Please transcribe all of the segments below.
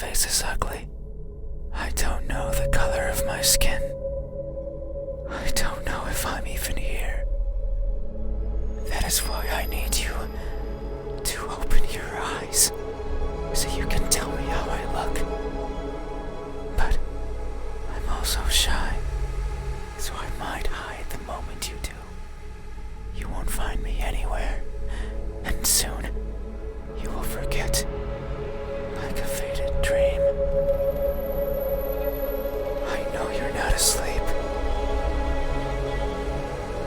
face is ugly. I don't know the color of my skin. I don't know if I'm even here. That is why I need you to open your eyes so you can tell me how I look. But I'm also shy, so I might hide the moment you do. You won't find me anywhere, and soon you will forget, like a faded dream. I know you're not asleep.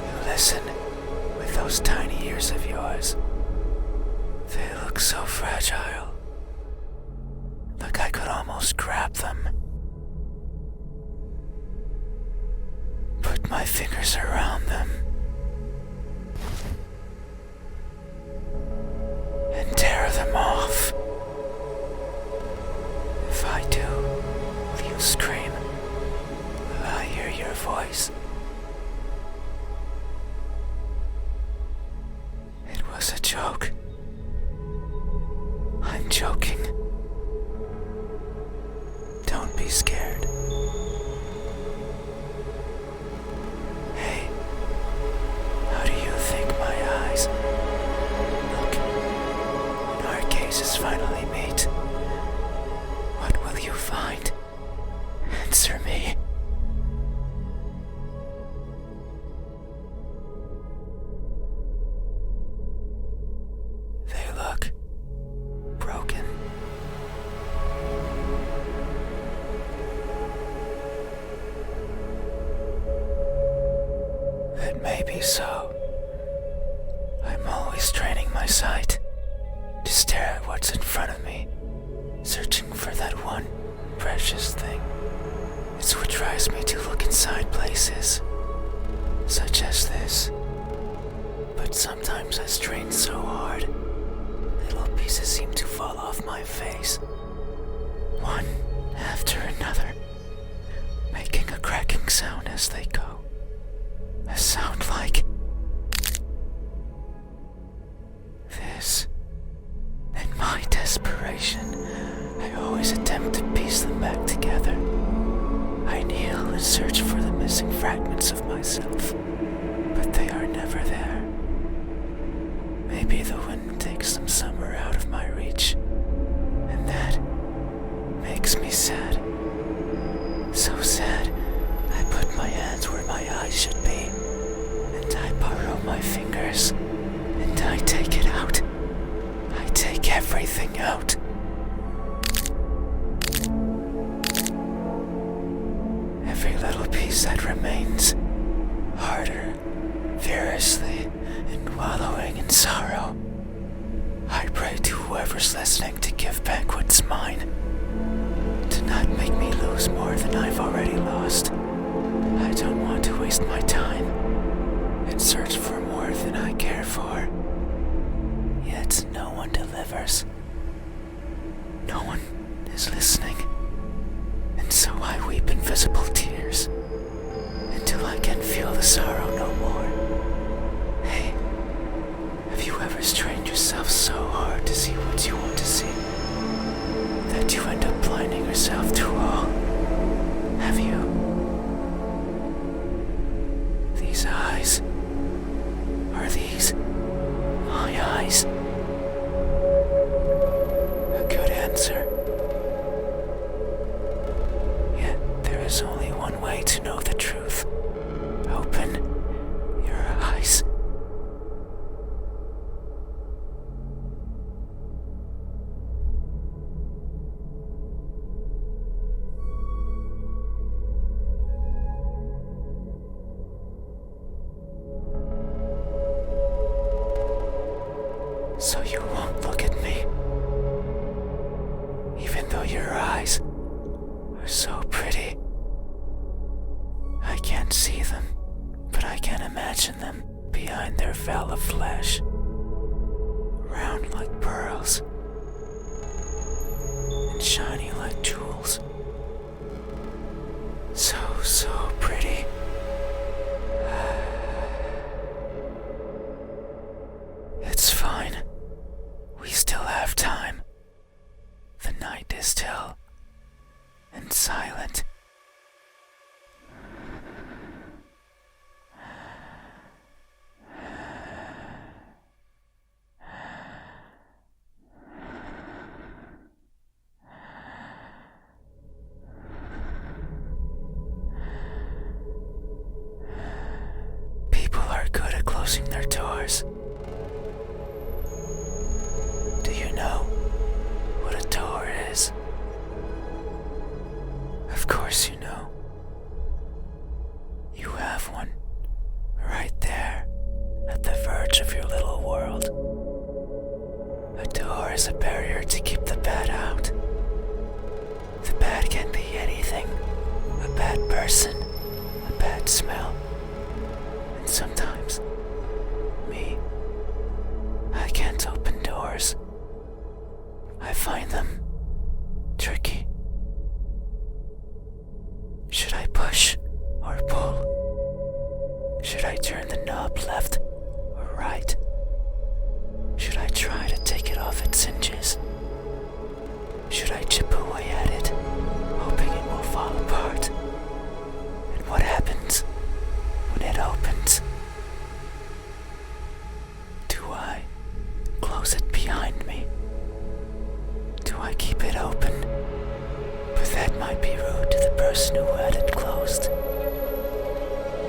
You listen with those tiny ears of yours. They look so fragile. Like I could almost grab them. Put my fingers around them. And tear them off. If I do, will you scream? Will I hear your voice? It was a joke. I'm joking. Don't be scared. Hey, how do you think my eyes look when our cases finally meet? What will you find? Answer me. They look broken. It may be so. I'm always training my sight to stare at what's in front of me, searching for that one precious thing. It's what drives me to look inside places, such as this. But sometimes I strain so hard, little pieces seem to fall off my face, one after another, making a cracking sound as they go. A sound like this. In my desperation, I always attempt to piece them back together. I kneel and search for the missing fragments of myself, but they are never there. Maybe the wind takes them somewhere out of my reach, and that makes me sad. So sad, I put my hands where my eyes should be, and I borrow my fingers, and I take it out. I take everything out. Every little piece that remains, harder, furiously, and wallowing in sorrow. I pray to whoever's listening to give back what's mine, to not make me lose more than I've already lost. I don't want to waste my time and search for more than I care for. Yet no one delivers. No one is listening. And so I weep invisible tears until I can feel the sorrow no more. Hey, have you ever strained yourself so hard to see what you want to see that you end up blinding yourself to all? Have you? These eyes, are these my eyes? A good answer. Yet there is only one way to know the truth. Open your eyes. So you won't look at me, even though your eyes are so pretty. I can't see them, but I can imagine them behind their veil of flesh, round like pearls, and shiny like jewels. So pretty. It's fine. We still have time. The night is still closing their doors. Do you know what a door is? Of course you know. You have one right there at the verge of your little world. A door is a barrier to keep the bad out. The bad can be anything. A bad person, a bad smell. And sometimes, me, I can't open doors. I find them tricky. Should I push or pull? Should I turn the knob left or right? Should I try to take it off its hinges? Should I chip away at it, hoping it will fall apart? And what happens when it opens? Do I close it behind me? Do I keep it open? But that might be rude to the person who had it closed.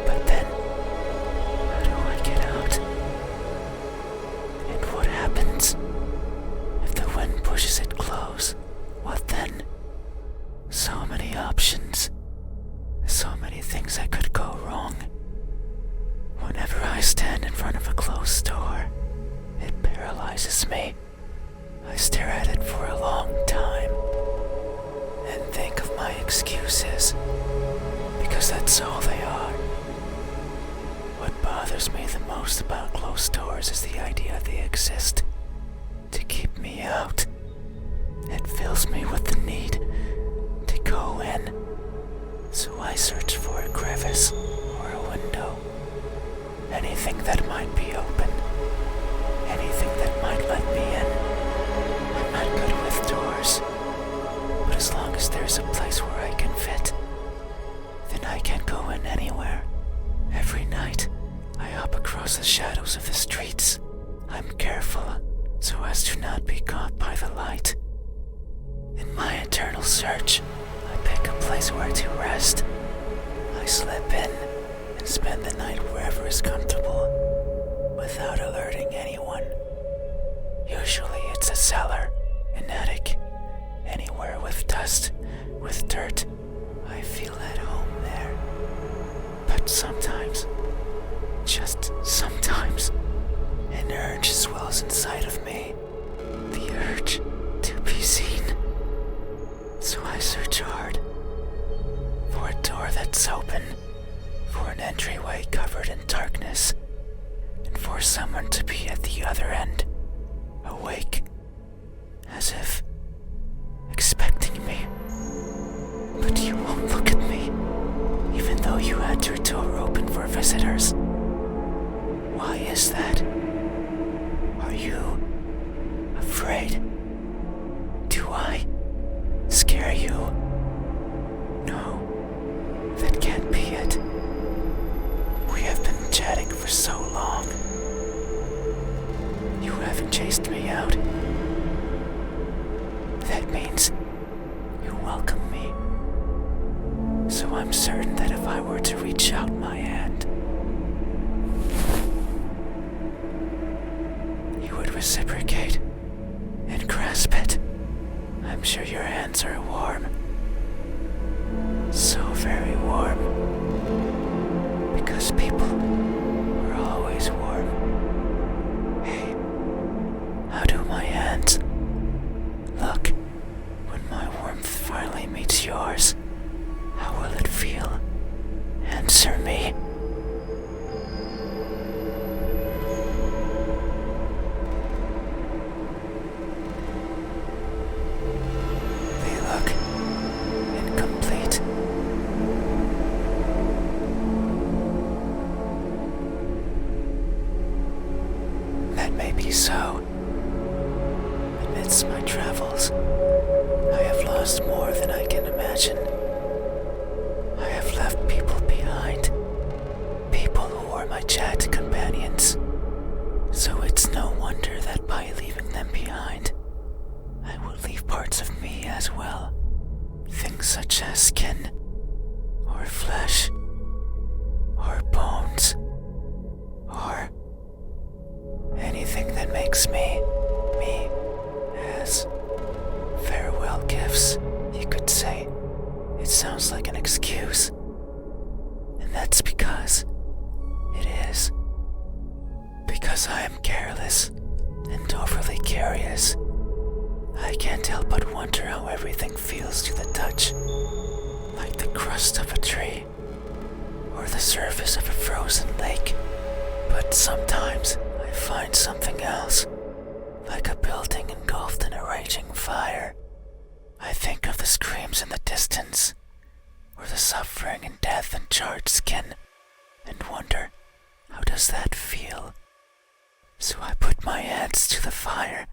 But then, how do I get out? And what happens if the wind pushes it close? What then? So many options. So many things that could go wrong. Whenever I stand in front of a closed door, it paralyzes me. I stare at it for a long time and think of my excuses, because that's all they are. What bothers me the most about closed doors is the idea they exist to keep me out. It fills me with the need to go in, so I search for a crevice or a window. Anything that might be open, anything that might let me in. I'm not good with doors, but as long as there's a place where I can fit, then I can go in anywhere. Every night, I hop across the shadows of the streets. I'm careful so as to not be caught by the light. In my eternal search, I pick a place where to rest. I slip in and spend the night wherever is comfortable, without alerting anyone. Usually it's a cellar, an attic, anywhere with dust, with dirt. I feel at home there. But sometimes, just sometimes, an urge swells inside of me. The urge to be seen. So I search hard for a door that's open, for an entryway covered in darkness, and for someone to be at the other end, awake, as if expecting me. But you won't look at me, even though you had your door open for visitors. Why is that? Are you afraid? Do I scare you? No, that can't be it. We have been chatting for so long. You haven't chased me out. That means you welcome me. So I'm certain that if I were to reach out my hand, you would reciprocate and grasp it. I'm sure your hands are warm. So very warm. Because people are always warm. Hey, how do my hands look when my warmth finally meets yours? How will it feel? Answer me. They look incomplete. That may be so. Amidst my travels, I have lost more than I can imagine. I have left people behind. People who were my chat companions. So it's no wonder that by leaving them behind, I will leave parts of me as well. Things such as skin, or flesh, or bones, or thanks me as farewell gifts, you could say. It sounds like an excuse. And that's because it is. Because I am careless and overly curious. I can't help but wonder how everything feels to the touch. Like the crust of a tree, or the surface of a frozen lake. But sometimes I find something else, like a building engulfed in a raging fire. I think of the screams in the distance, or the suffering and death and charred skin, and wonder, how does that feel? So I put my hands to the fire.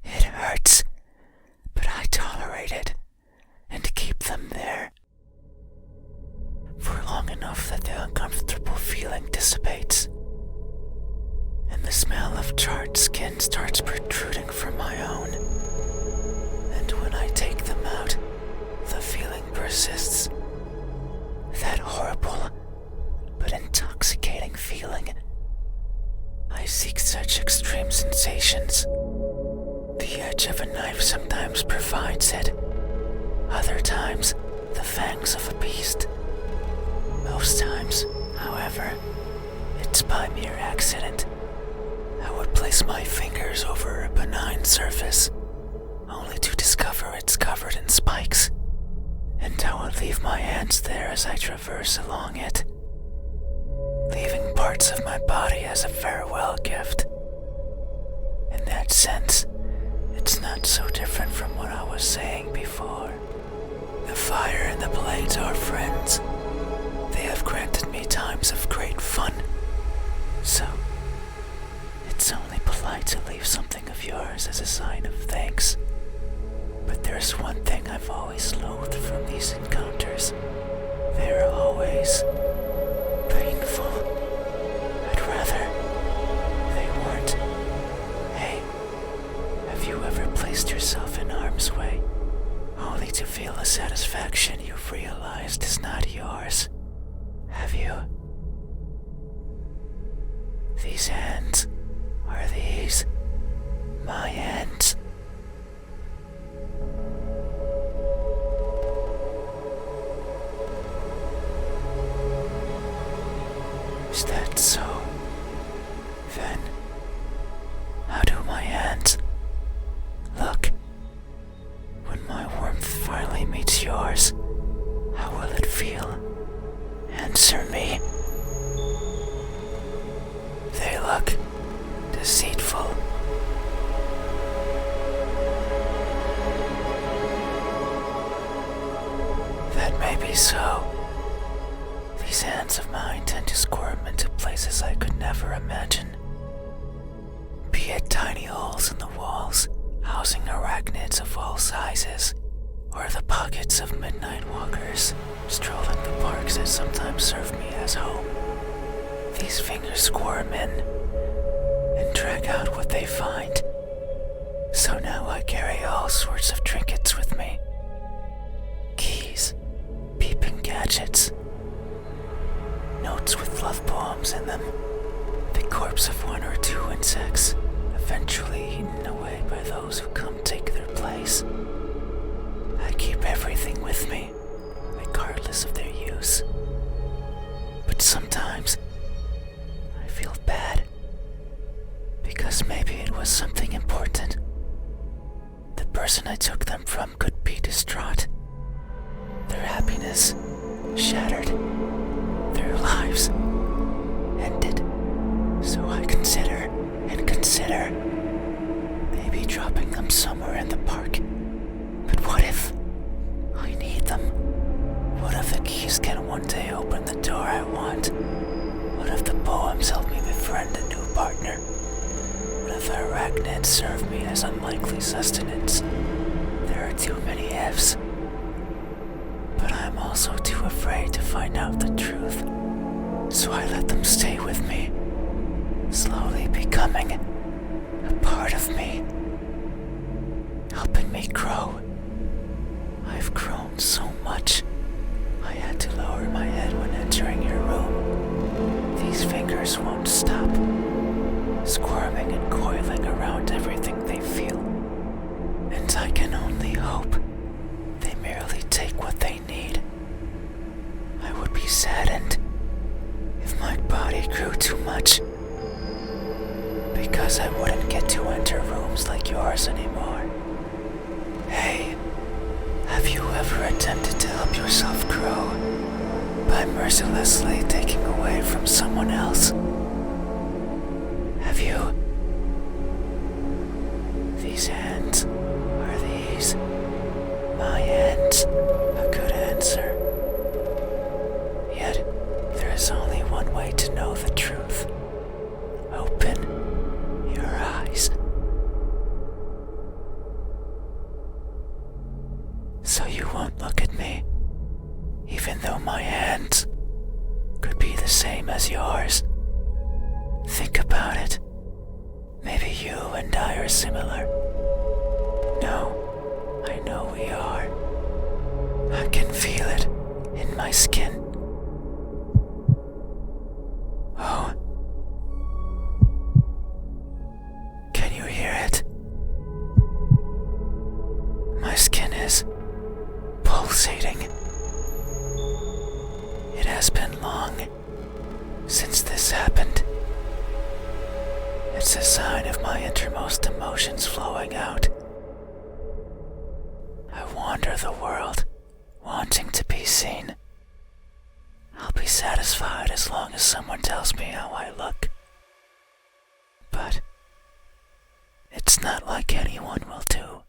It hurts, but I tolerate it, and keep them there. For long enough that the uncomfortable feeling dissipates, and the smell of charred skin starts protruding from my own. And when I take them out, the feeling persists. That horrible, but intoxicating feeling. I seek such extreme sensations. The edge of a knife sometimes provides it. Other times, the fangs of a beast. Most times, however, it's by mere accident. I would place my fingers over a benign surface, only to discover it's covered in spikes, and I would leave my hands there as I traverse along it, leaving parts of my body as a farewell gift. In that sense, it's not so different from what I was saying before. The fire and the blades are friends. They have granted me times of great fun. So, it's only polite to leave something of yours as a sign of thanks. But there's one thing I've always loathed from these encounters. They're always painful. I'd rather they weren't. Hey, have you ever placed yourself in harm's way, only to feel a satisfaction you've realized is not yours? Have you? These hands, are these my hands? Is that so? Then, how do my hands look? When my warmth finally meets yours, how will it feel? Answer me. They look deceitful. That may be so. These hands of mine tend to squirm into places I could never imagine. Be it tiny holes in the walls, housing arachnids of all sizes, or the pockets of midnight walkers strolling the parks that sometimes serve me as home. These fingers squirm in and drag out what they find. So now I carry all sorts of trinkets with me. Keys, peeping gadgets, notes with love poems in them, the corpse of one or two insects, eventually eaten away by those who come take their place. I keep everything with me, regardless of their use. But sometimes, I feel bad, because maybe it was something important. The person I took them from could be distraught. Their happiness shattered. Their lives ended. So I consider maybe dropping them somewhere in the park. But what if I need them? What if the keys can one day open the door I want? What if the poems help me befriend a new partner? What if the arachnids serve me as unlikely sustenance? There are too many ifs. But I'm also too afraid to find out the truth. So I let them stay with me, slowly becoming a part of me, helping me grow. I've grown so much, I had to lower my head when entering your room. These fingers won't stop, squirming and coiling around everything they feel. And I can only hope they merely take what they need. I would be saddened if my body grew too much, because I wouldn't get to enter rooms like yours anymore. Hey, have you ever attempted to help yourself grow by mercilessly taking away from someone else? Have you? These hands, are these my hands? A good answer. Yet, there is only one way to know the truth. Open your eyes. So you won't look at me, even though my hands could be the same as yours. Think about it. Maybe you and I are similar. No, I know we are. I can feel it in my skin. Oh. Can you hear it? My skin is pulsating. It has been long since this happened. It's a sign of my innermost emotions flowing out. I wander the world, wanting to be seen. I'll be satisfied as long as someone tells me how I look. But it's not like anyone will do.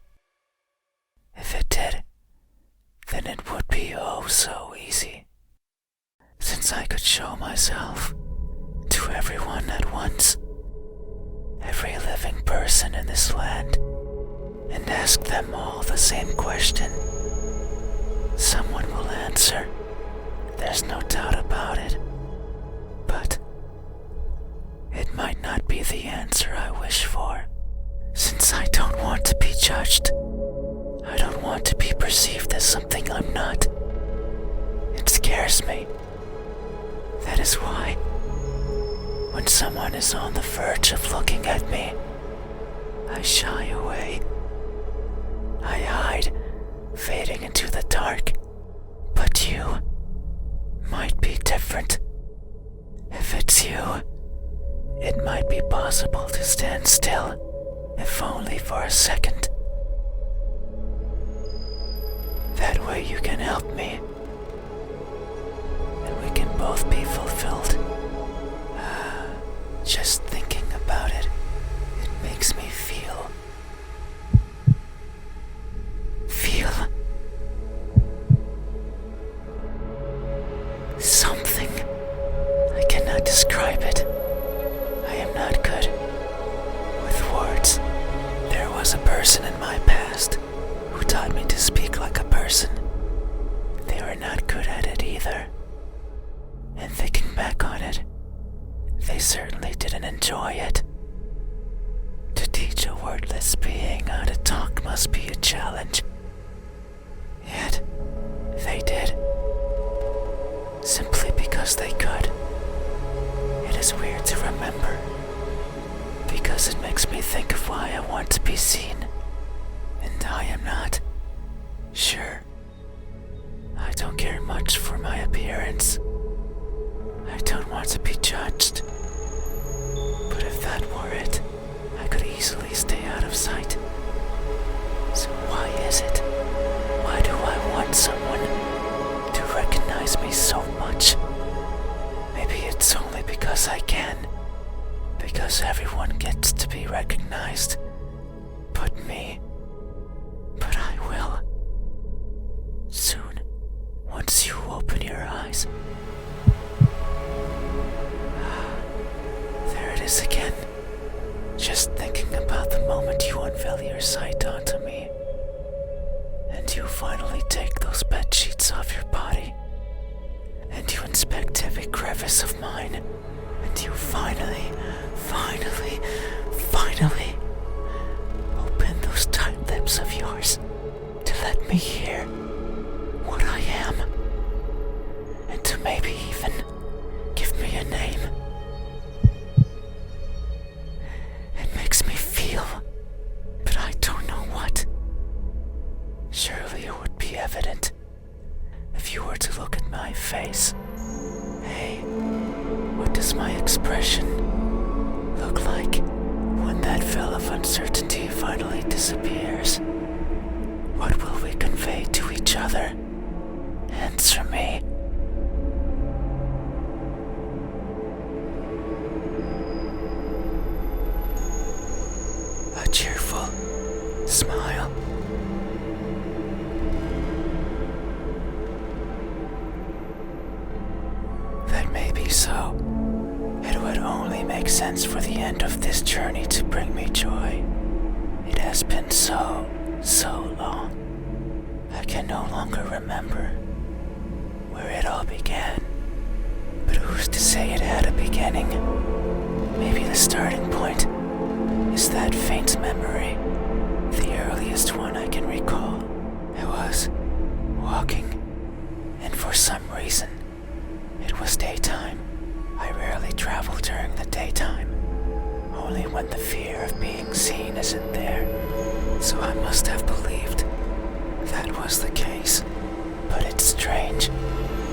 If it did, then it would be oh so easy, since I could show myself to everyone at once, every living person in this land, and ask them all the same question. Someone will answer, there's no doubt about it, but it might not be the answer I wish for, since I don't want to be judged. I don't want to be perceived as something I'm not. It scares me. That is why, when someone is on the verge of looking at me, I shy away. I hide, fading into the dark. But you might be different. If it's you, it might be possible to stand still, if only for a second. That way you can help me, and we can both be fulfilled. Just thinking about it, it makes me feel something. I cannot describe it. I am not good with words. There was a person in my past who taught me to speak like a person. They were not good at it either. And thinking back on it, they certainly didn't enjoy it. To teach a wordless being how to talk must be a challenge. Yet, they did. Simply because they could. It is weird to remember, because it makes me think of why I want to be seen. And I am not. Sure, I don't care much for my appearance. I don't want to be judged. But if that were it, I could easily stay out of sight. So why is it? Why do I want someone to recognize me so much? Maybe it's only because I can. Because everyone gets to be recognized. But me. But I will. Soon, once you open your eyes. There it is again. Just thinking about the moment you unveil your sight onto me. And you finally take those bed sheets off your body. And you inspect every crevice of mine. And you finally open those tight lips of yours to let me hear what I am. And to maybe even give me a name. Surely it would be evident if you were to look at my face. Hey, what does my expression look like when that veil of uncertainty finally disappears? What will we convey to each other? Answer me. A cheerful smile. That may be so. It would only make sense for the end of this journey to bring me joy. It has been so long. I can no longer remember where it all began. But who's to say it had a beginning? Maybe the starting point is that faint memory, the earliest one I can recall. I was walking, and for some reason, it was daytime. I rarely travel during the daytime, only when the fear of being seen isn't there. So I must have believed that was the case. But it's strange,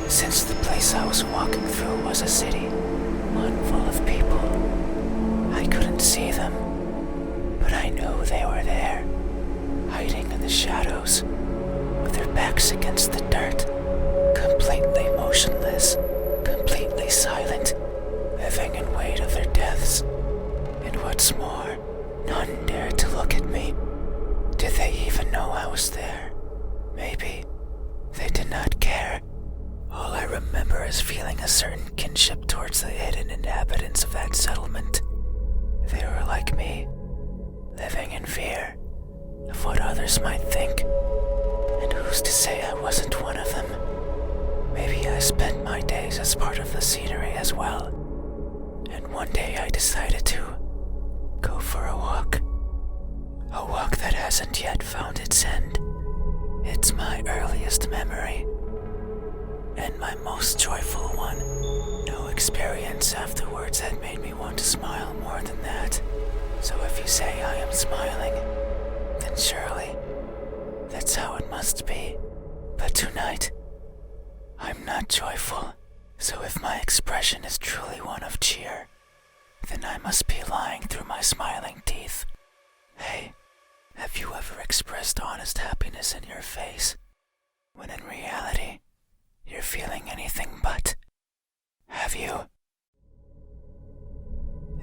since the place I was walking through was a city, one full of people. I couldn't see them, but I knew they were there, hiding in the shadows, with their backs against the dirt, completely motionless, completely silent, living in wait of their deaths. And what's more, none dared to look at me. Did they even know I was there? Maybe they did not care. All I remember is feeling a certain kinship towards the hidden inhabitants of that settlement. They were like me, living in fear of what others might think. And who's to say I wasn't one of them? Maybe I spent my days as part of the scenery as well. And one day I decided to go for a walk. A walk that hasn't yet found its end. It's my earliest memory, and my most joyful one. No experience afterwards had made me want to smile more than that. So if you say I am smiling, then surely that's how it must be. But tonight, I'm not joyful. So if my expression is truly one of cheer, then I must be lying through my smiling teeth. Hey, have you ever expressed honest happiness in your face, when in reality, you're feeling anything but? Have you?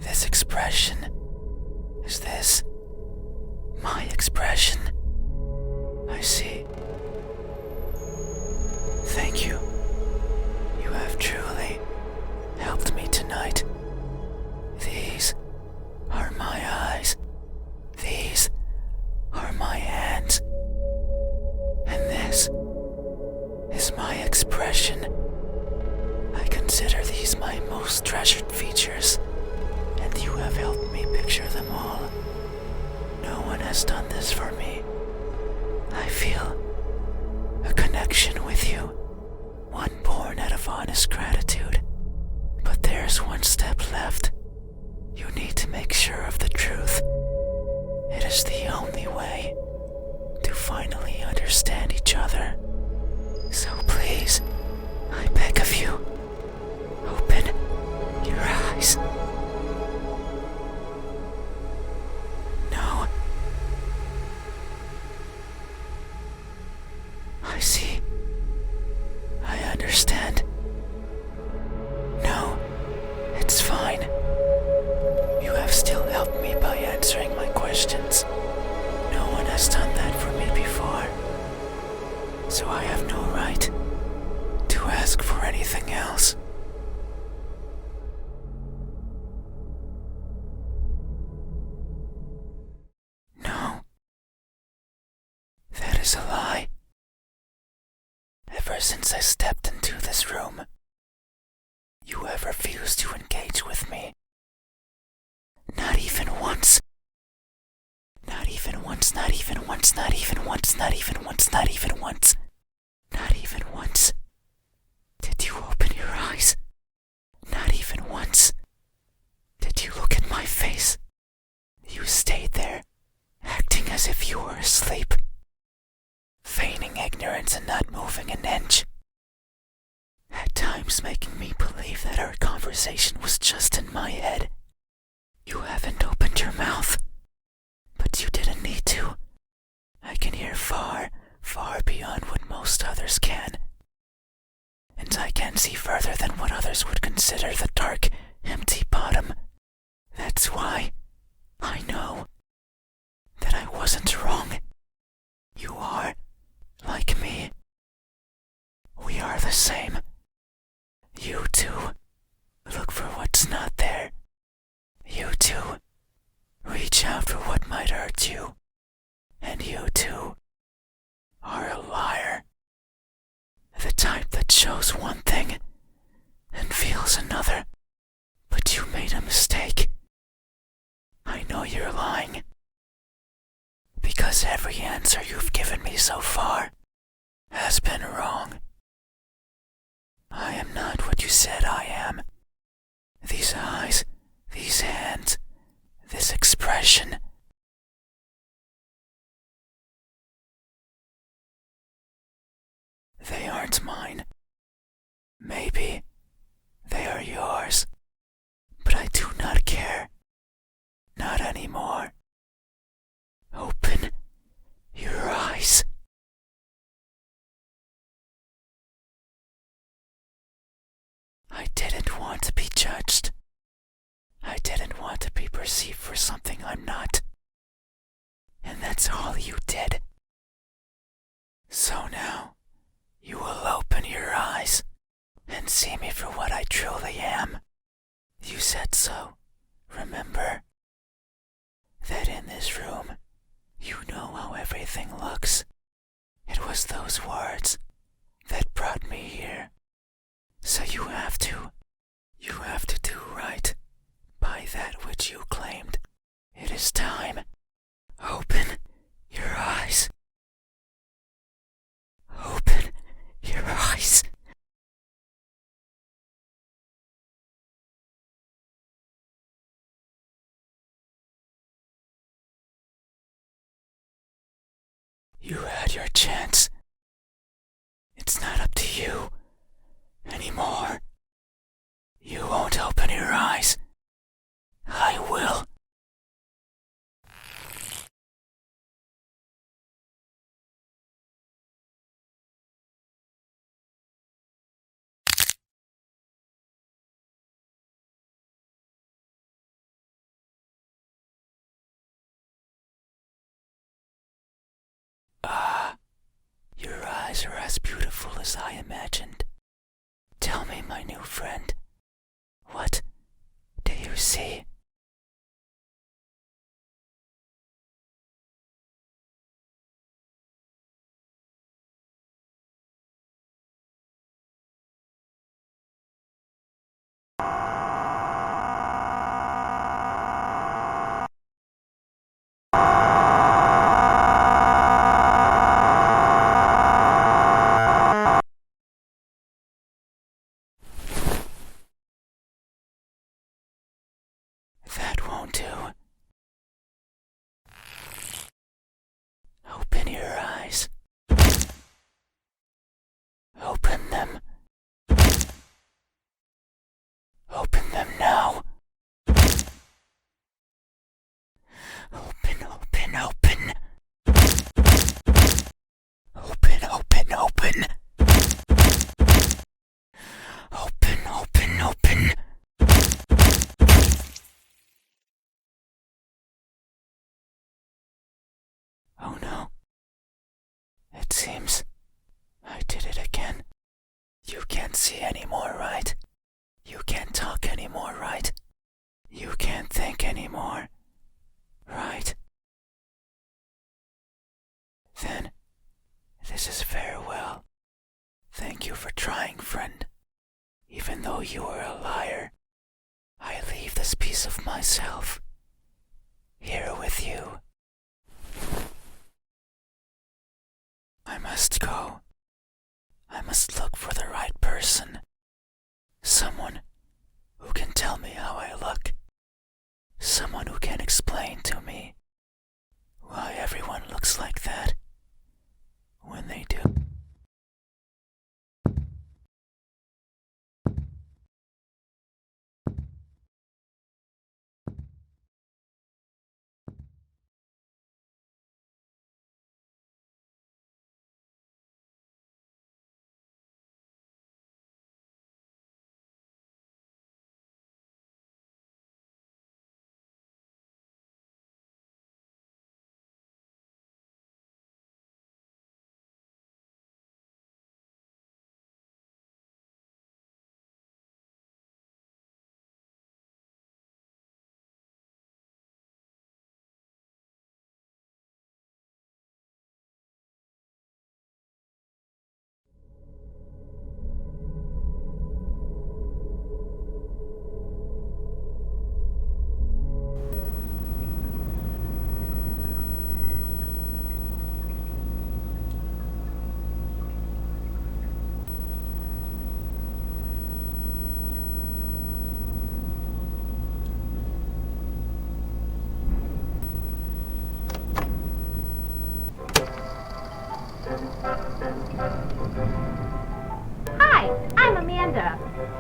This expression, is this my expression? I see. Thank you. You have truly helped me tonight. These are my eyes. These are my hands. And this is my expression. I consider these my most treasured features, and you have helped me picture them all. No one has done this for me. I feel a connection with you, one born out of honest gratitude. But there's one step left. You need to make sure of the truth. It is the only way to finally understand each other. So please, I beg of you, open your eyes. No. I see. I understand. No, it's fine. You have still helped me by answering my questions. No one has done that for me before. So I have no right to ask for anything else. No. That is a lie. Ever since I stepped into this room, you have refused to engage with me. Not even once. Not even once, not even once, not even once, not even once, not even once. Not even once. Did you open your eyes? Not even once. Did you look at my face? You stayed there, acting as if you were asleep. into not moving an inch. At times making me believe that our conversation was just in my head. You haven't opened your mouth, but you didn't need to. I can hear far, far beyond what most others can. And I can see further than what others would consider the dark, empty bottom. That's why I know that I wasn't wrong. You are, like me. We are the same. You too look for what's not there. You too reach out for what might hurt you. And you too are a liar. The type that shows one thing and feels another. But you made a mistake. I know you're lying. Because every answer you've given me so far has been wrong. I am not what you said I am. These eyes, these hands, this expression. They aren't mine. Maybe they are yours. But I do not care. Not anymore. Open your eyes. I didn't want to be judged. I didn't want to be perceived for something I'm not. And that's all you did. So now, you will open your eyes and see me for what I truly am. You said so, remember? That in this room, you know how everything looks. It was those words that brought me here. So you have to do right by that which you claimed. It is time. Open your eyes. Open your eyes. You had your chance. It's not up to you anymore. You won't open your eyes. I will. Your eyes are as beautiful as I imagined. Tell me, my new friend, what do you see? That won't do. Open your eyes. Open them. Open them now. Open, open, open. Open, open, open. Open, open, open. Oh no. It seems I did it again. You can't see anymore, right? You can't talk anymore, right? You can't think anymore, right? Then, this is farewell. Thank you for trying, friend. Even though you are a liar, I leave this piece of myself here with you. I must go. I must look for the right person. Someone who can tell me how I look. Someone who can explain to me why everyone looks like that when they do.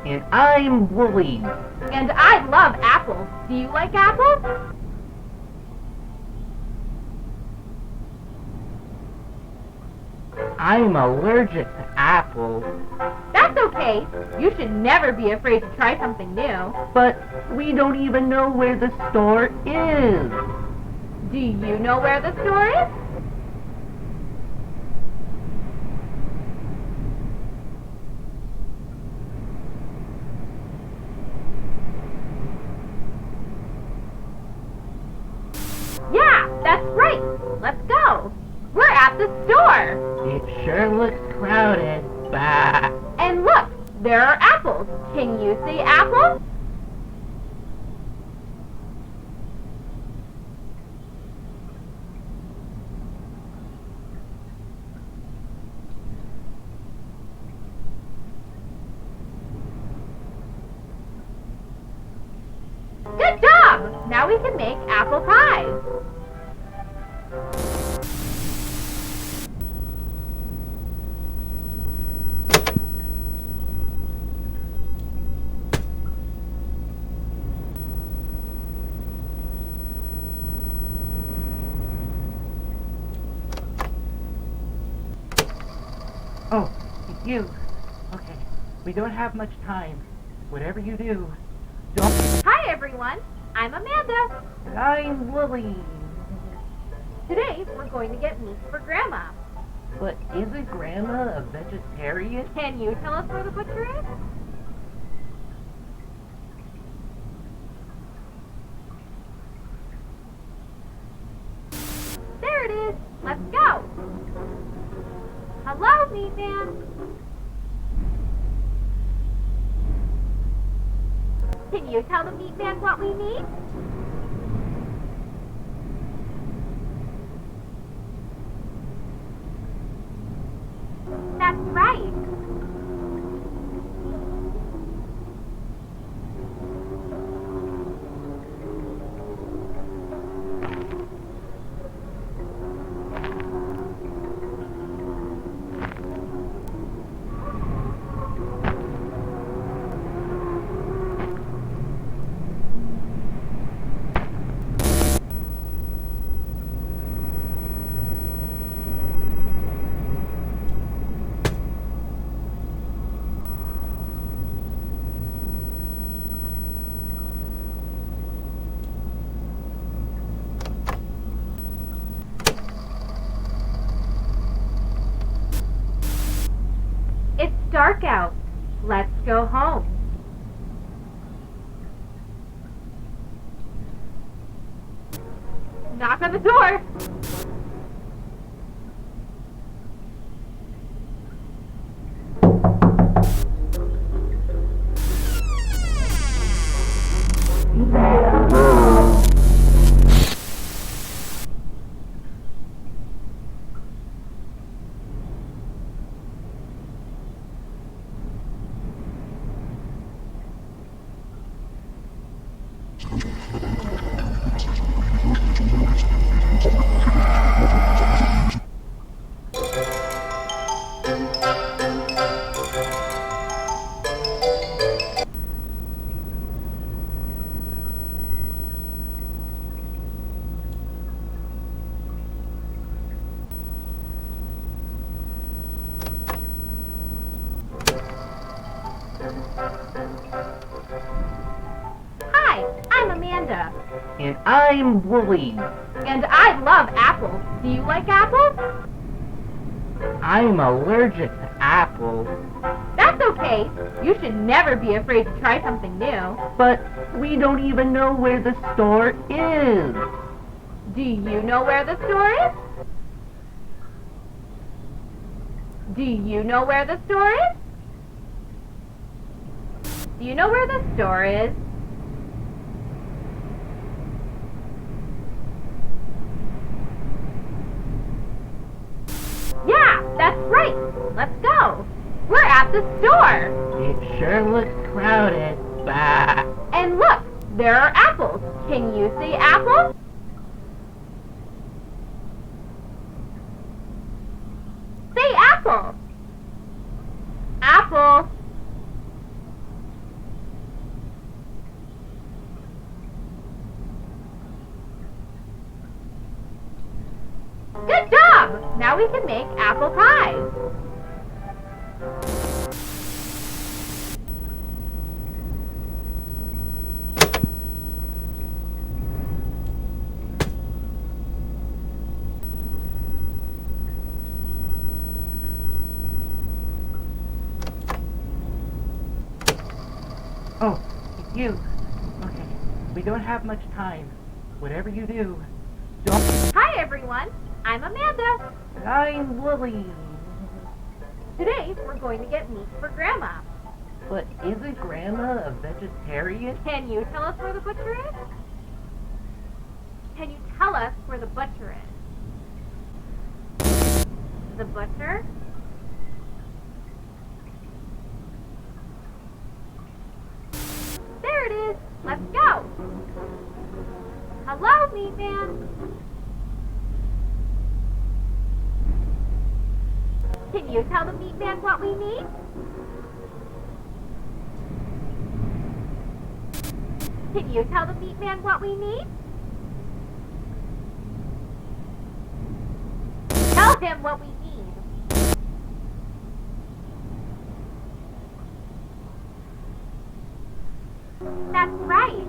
And I'm Wooly. And I love apples. Do you like apples? I'm allergic to apples. That's okay. You should never be afraid to try something new. But we don't even know where the store is. Do you know where the store is? Yeah, that's right. Let's go. We're at the store. It sure looks crowded. Bah. And look, there are apples. Can you see apples? Good job! Now we can make apple pies. Oh, it's you. Okay, we don't have much time. Whatever you do, don't... Hi everyone, I'm Amanda. I'm Wooly. Today we're going to get meat for Grandma. But isn't Grandma a vegetarian? Can you tell us where the butcher is? There it is. Let's go. Hello, meat man. Can you tell the meat man what we need? That's right. It's dark out. Let's go home. Knock on the door. Hi, I'm Amanda. And I'm Wooly. And I love apples. Do you like apples? I'm allergic to apples. That's okay. You should never be afraid to try something new. But we don't even know where the store is. Do you know where the store is? Do you know where the store is? Do you know where the store is? Yeah, that's right. Let's go. We're at the store. It sure looks crowded. Bah. And look, there are apples. Can you see apples? Say apple. Apple. Now we can make apple pies. Oh, it's you. Okay, we don't have much time. Whatever you do, don't... Hi everyone, I'm Amanda. I'm Lily. Today we're going to get meat for Grandma. But isn't Grandma a vegetarian? Can you tell us where the butcher is? Can you tell us where the butcher is? The butcher? There it is. Let's go. Hello, meat man. Can you tell the meat man what we need? Can you tell the meat man what we need? Tell him what we need. That's right.